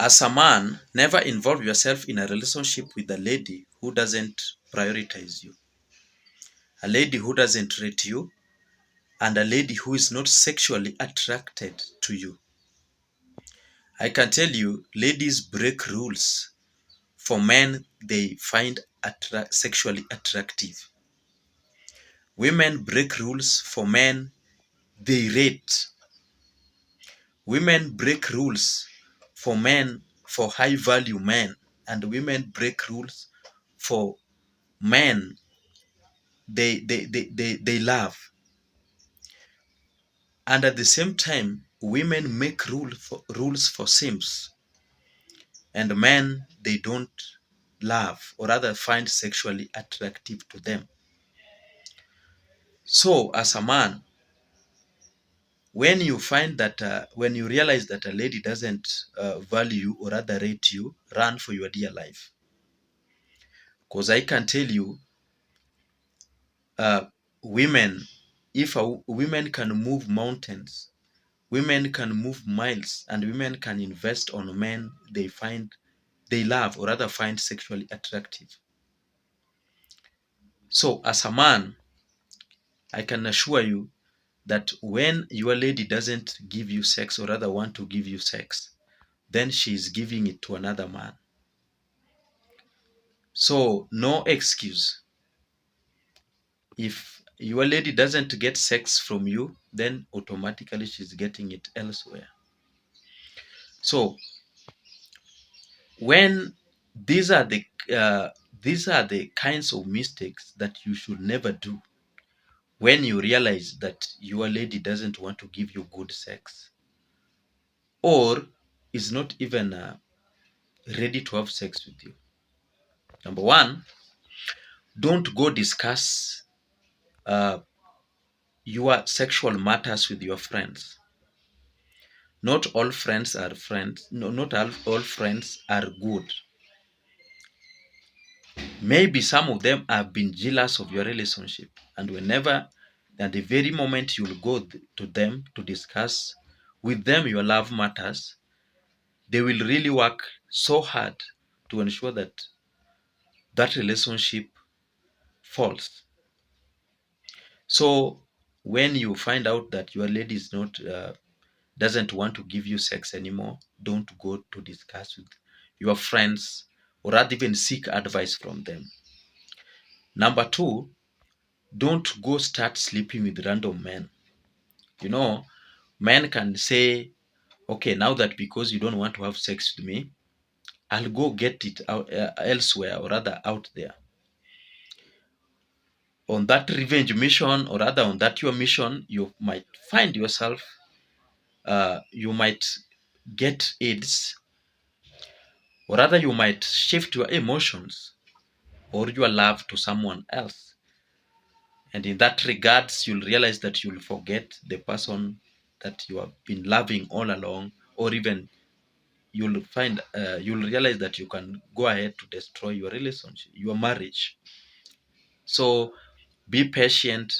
As a man, never involve yourself in a relationship with a lady who doesn't prioritize you, a lady who doesn't rate you, and a lady who is not sexually attracted to you. I can tell you, ladies break rules for men they find sexually attractive. Women break rules for men they rate. Women break rules for men, for high value men, and women break rules for men they love. And at the same time, women make rules for simps, and men they don't love or rather find sexually attractive to them. So as a man, when you find that when you realize that a lady doesn't value or rather rate you, run for your dear life, because I can tell you, uh, women, if women can move mountains, women can move miles, and women can invest on men they love or rather find sexually attractive. So as a man, I can assure you that when your lady doesn't give you sex or rather want to give you sex, then she is giving it to another man. So no excuse. If your lady doesn't get sex from you, then automatically she's getting it elsewhere. So when these are the uh, these are the kinds of mistakes that you should never do when you realize that your lady doesn't want to give you good sex or is not even ready to have sex with you. Number one, don't go discuss uh, your sexual matters with your friends. Not all friends are friends. No, not all friends are good. Maybe some of them have been jealous of your relationship, and whenever, at the very moment you'll go to them to discuss with them your love matters, they will really work so hard to ensure that that relationship falls. So when you find out that your lady is not doesn't want to give you sex anymore, don't go to discuss with your friends or rather even seek advice from them. Number two, don't go start sleeping with random men. You know, men can say, okay, now that because you don't want to have sex with me, I'll go get it out, elsewhere or rather out there. On that revenge mission or rather on that your mission, you might find yourself, you might get AIDS or rather you might shift your emotions or your love to someone else. And in that regards, you'll realize that you'll forget the person that you have been loving all along, or even you'll realize that you can go ahead to destroy your relationship, your marriage. So be patient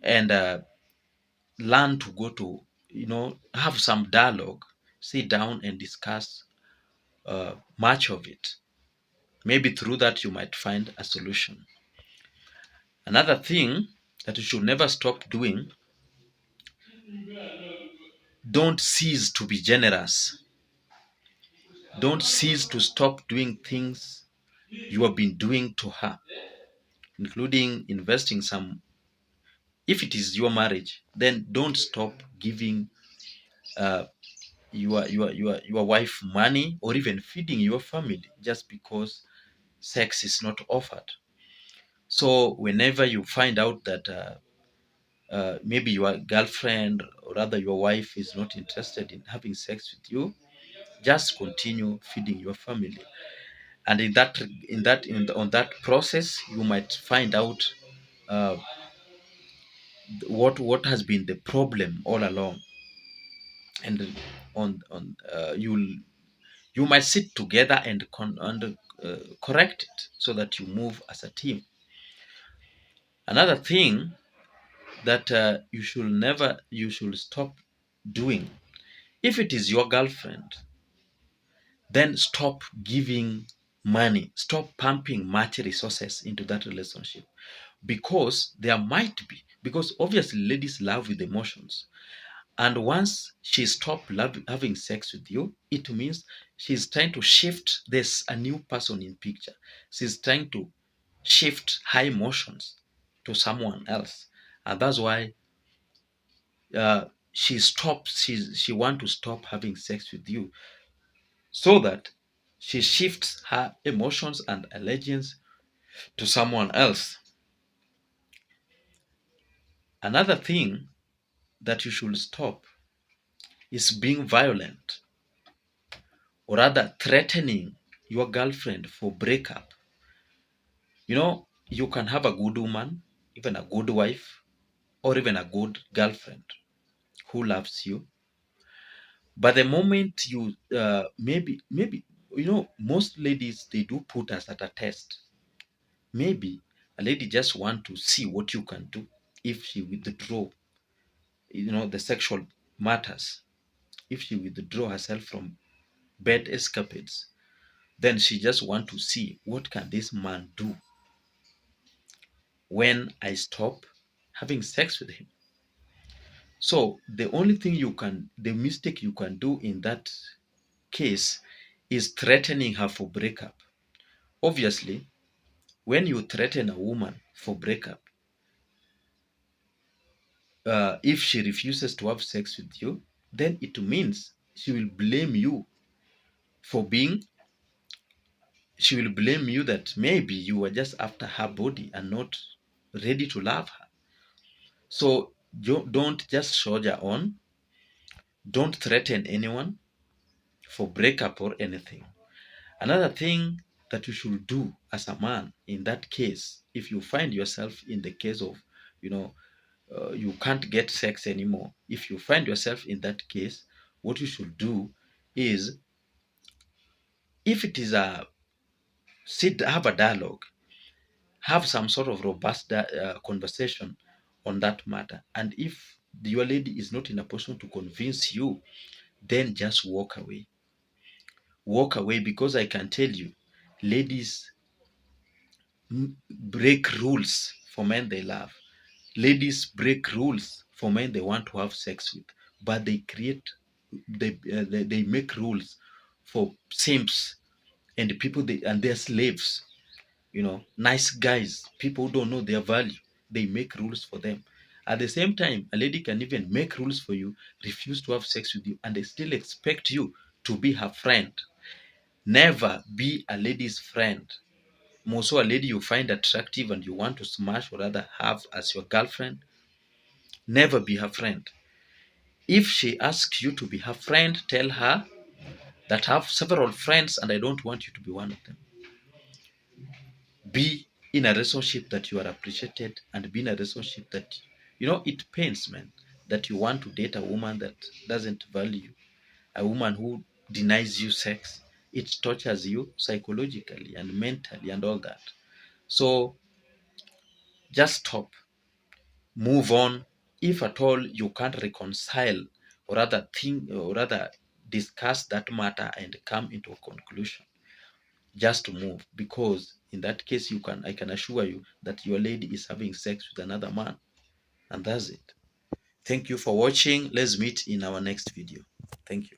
and learn to go to, have some dialogue, sit down and discuss much of it. Maybe through that you might find a solution. Another thing that you should never stop doing, don't cease to be generous. Don't cease to stop doing things you have been doing to her, including investing some. If it is your marriage, then don't stop giving uh, your wife money or even feeding your family just because sex is not offered. So whenever you find out that maybe your girlfriend or rather your wife is not interested in having sex with you, just continue feeding your family. And on that process, you might find out uh, what has been the problem all along, and you might sit together and correct it so that you move as a team. Another thing that you should stop doing, if it is your girlfriend, then stop giving money, stop pumping much resources into that relationship, because there might be, because obviously ladies love with emotions, and once she stopped having sex with you, it means she's trying to shift. There's a new person in picture. She's trying to shift her emotions to someone else, and that's why she want to stop having sex with you, so that she shifts her emotions and allegiance to someone else. Another thing that you should stop is being violent, or rather threatening your girlfriend for breakup. You can have a good woman, even a good wife, or even a good girlfriend who loves you. But the moment you maybe most ladies, they do put us at a test. Maybe a lady just want to see what you can do if she withdraw, the sexual matters. If she withdraw herself from bed escapades, then she just want to see what can this man do when I stop having sex with him. So the mistake you can do in that case is threatening her for breakup. Obviously, when you threaten a woman for breakup, if she refuses to have sex with you, then it means for being, she will blame you that maybe you were just after her body and not ready to love her. So don't just soldier on, don't threaten anyone for breakup or anything. Another thing that you should do as a man in that case, if you find yourself in the case of, you know, you can't get sex anymore, if you find yourself in that case, what you should do is, if it is have a dialogue, have some sort of robust conversation on that matter. And if your lady is not in a position to convince you, then just walk away. Walk away, because I can tell you, ladies break rules for men they love. Ladies break rules for men they want to have sex with, but they make rules for simps and people and they're slaves. Nice guys, people who don't know their value, they make rules for them. At the same time, a lady can even make rules for you, refuse to have sex with you, and they still expect you to be her friend. Never be a lady's friend. More so, a lady you find attractive and you want to smash or rather have as your girlfriend, never be her friend. If she asks you to be her friend, tell her that I have several friends and I don't want you to be one of them. Be in a relationship that you are appreciated, and be in a relationship that, it pains, man, that you want to date a woman that doesn't value you, a woman who denies you sex. It tortures you psychologically and mentally and all that. So just stop, move on. If at all you can't reconcile, or rather think, or rather discuss that matter and come into a conclusion, just move, because in that case I can assure you that your lady is having sex with another man, and that's it. Thank you for watching. Let's meet in our next video. Thank you.